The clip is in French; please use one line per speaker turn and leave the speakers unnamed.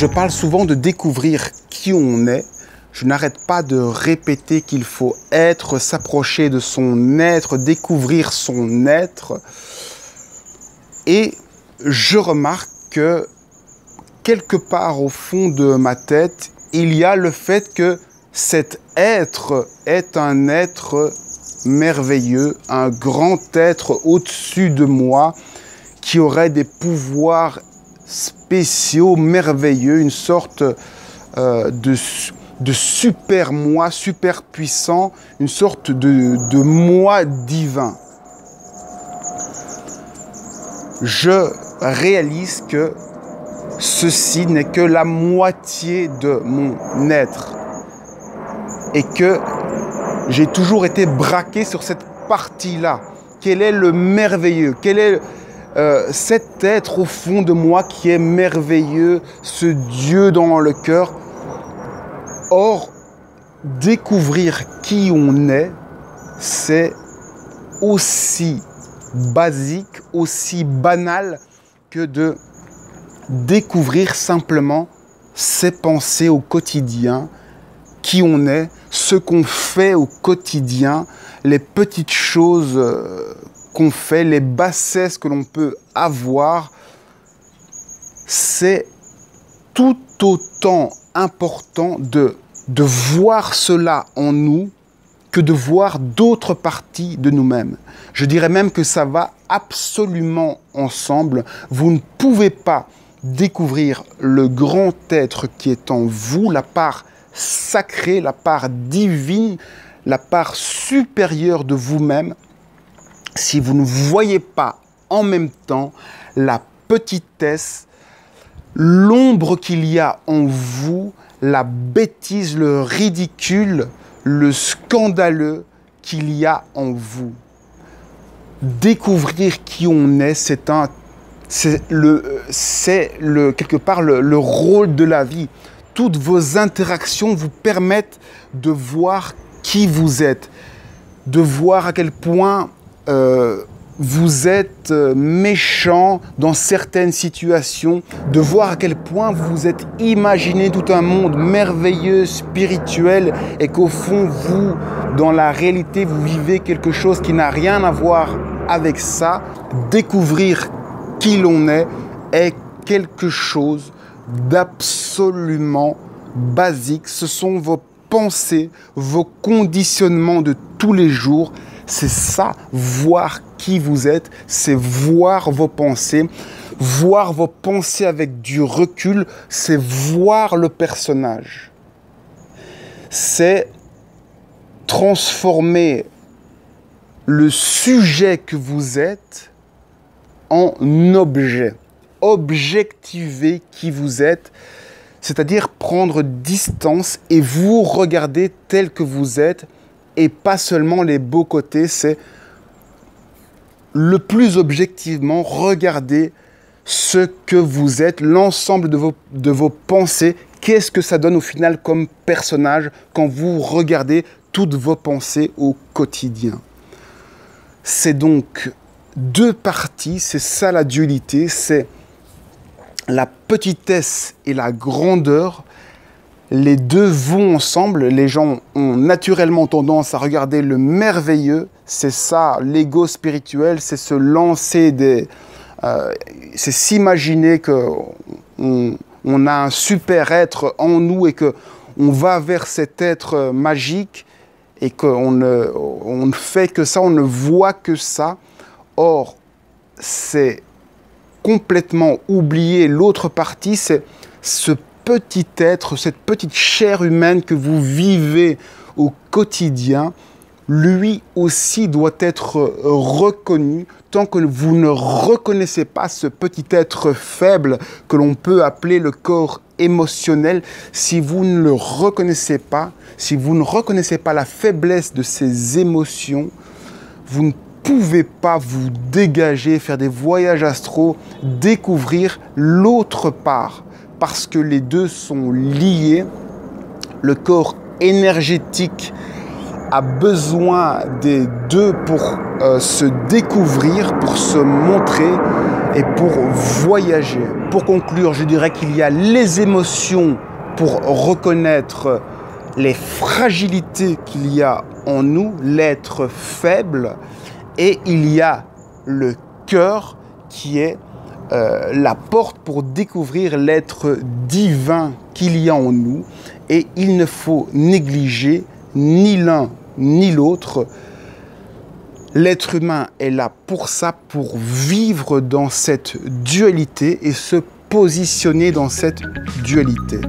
Je parle souvent de découvrir qui on est. Je n'arrête pas de répéter qu'il faut être, s'approcher de son être, découvrir son être. Et je remarque que quelque part au fond de ma tête, il y a le fait que cet être est un être merveilleux, un grand être au-dessus de moi qui aurait des pouvoirs spéciaux, merveilleux, une sorte de super moi, super puissant, une sorte de moi divin. Je réalise que ceci n'est que la moitié de mon être et que j'ai toujours été braqué sur cette partie-là. Quel est le merveilleux? Quel est cet être au fond de moi qui est merveilleux, ce Dieu dans le cœur? Or, découvrir qui on est, c'est aussi basique, aussi banal que de découvrir simplement ses pensées au quotidien, qui on est, ce qu'on fait au quotidien, les petites choses qu'on fait, les bassesses que l'on peut avoir. C'est tout autant important de voir cela en nous que de voir d'autres parties de nous-mêmes. Je dirais même que ça va absolument ensemble. Vous ne pouvez pas découvrir le grand être qui est en vous, la part sacrée, la part divine, la part supérieure de vous-même, si vous ne voyez pas en même temps la petitesse, l'ombre qu'il y a en vous, la bêtise, le ridicule, le scandaleux qu'il y a en vous. Découvrir qui on est, c'est quelque part le rôle de la vie. Toutes vos interactions vous permettent de voir qui vous êtes, de voir à quel point vous êtes méchant dans certaines situations, de voir à quel point vous vous êtes imaginé tout un monde merveilleux, spirituel, et qu'au fond, vous, dans la réalité, vous vivez quelque chose qui n'a rien à voir avec ça. Découvrir qui l'on est quelque chose d'absolument basique. Ce sont vos pensées, vos conditionnements de tous les jours. C'est ça, voir qui vous êtes, c'est voir vos pensées avec du recul, c'est voir le personnage. C'est transformer le sujet que vous êtes en objet. Objectiver qui vous êtes, c'est-à-dire prendre distance et vous regarder tel que vous êtes et pas seulement les beaux côtés, c'est le plus objectivement regarder ce que vous êtes, l'ensemble de vos pensées. Qu'est-ce que ça donne au final comme personnage quand vous regardez toutes vos pensées au quotidien? C'est donc deux parties, c'est ça la dualité, c'est la petitesse et la grandeur. Les deux vont ensemble. Les gens ont naturellement tendance à regarder le merveilleux. C'est ça, l'ego spirituel, c'est se lancer c'est s'imaginer qu'on a un super être en nous et qu'on va vers cet être magique et qu'on ne fait que ça, on ne voit que ça. Or, c'est complètement oublier l'autre partie, c'est ce petit être, cette petite chair humaine que vous vivez au quotidien. Lui aussi doit être reconnu. Tant que vous ne reconnaissez pas ce petit être faible que l'on peut appeler le corps émotionnel, si vous ne le reconnaissez pas, si vous ne reconnaissez pas la faiblesse de ces émotions, vous ne pouvez pas vous dégager, faire des voyages astraux, découvrir l'autre part, parce que les deux sont liés. Le corps énergétique a besoin des deux pour se découvrir, pour se montrer, et pour voyager. Pour conclure, je dirais qu'il y a les émotions pour reconnaître les fragilités qu'il y a en nous, l'être faible, et il y a le cœur qui est la porte pour découvrir l'être divin qu'il y a en nous, et il ne faut négliger ni l'un ni l'autre. L'être humain est là pour ça, pour vivre dans cette dualité et se positionner dans cette dualité.